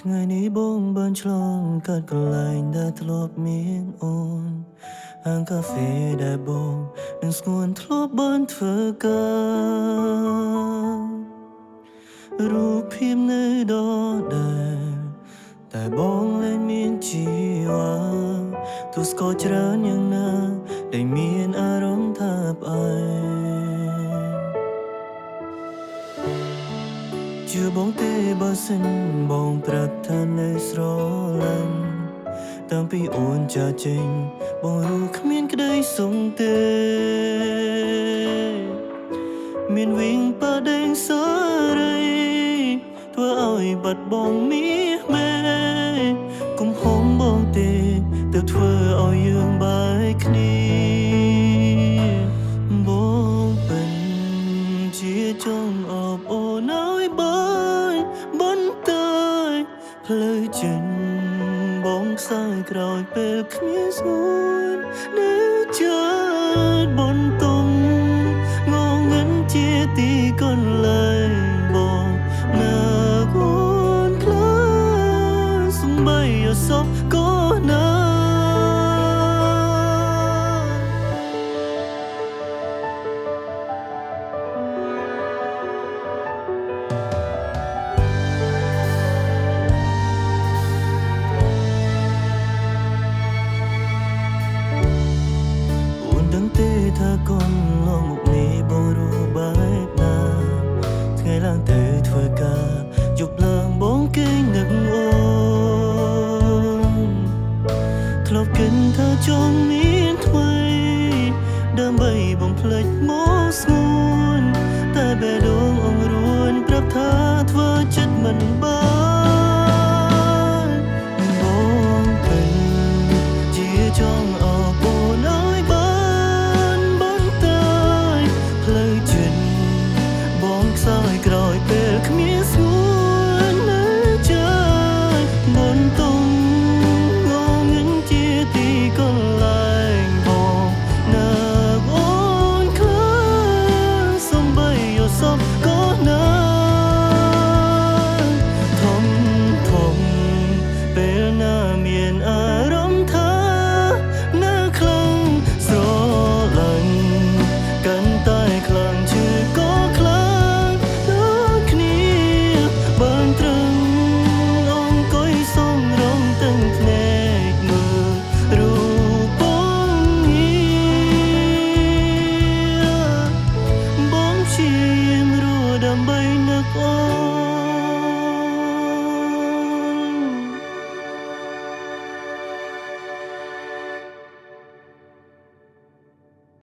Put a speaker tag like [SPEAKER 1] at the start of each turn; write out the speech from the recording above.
[SPEAKER 1] ថ្ងៃនេះបងបានឆ្លងកាត់កន្លែងដែលធ្លាប់មានអូនហាងកាហ្វេដែលបងនឹងស្ងួនធ្លាប់បានធ្វើការរូបភាពនៅដដែលតែបងលែងមានជីវ៉ាទោះស្គាល់ច្រើនយ៉ាងណាដែលមានអារម្មណ៍ថាផ្អែមជឿបងទេបើសិនបងប្រាប់ថានៅស្រឡាញ់តាំងពីអូនចាចេញបងរស់គ្មានក្តីសុខទេមានវិញបដិងសារីធ្វើឲ្យបាត់បង់មាសមេគុំហមបងទេទើបធ្វើឲ្យយើងបែកគ្នាបងเป็นជាចង់អបអូនឲ្យបានបន្តផ្លូវចិនបងខ្សែក្រោយពេលគ្មានស្ងួននៅចិត្តបន្ទុំងងឹងជាទីកន្លែងបងនៅគួនខ្លាសំបីអសពក៏ណាថាកូនលោកមុខនេះបងរស់បែបណាថ្ងៃឡើងទៅធ្វើការយប់ឡើងបងគេងនឹកអូនធ្លាប់គិតថាចង់មានថ្មីដើម្បីបំភ្លេចមកស្ងួនតែបេះដូងអង្រួនប្រាប់ថាធ្វើចិត្តមិនបានបងពេលជាចង់អបអូនឲ្យខ្សែក្រោយពេលគ្មានស្ងួននៅចិត្តបន្ទុំងងឹងជាទីកន្លែងបងនៅអូនខ្លាសំបីយល់សពក៏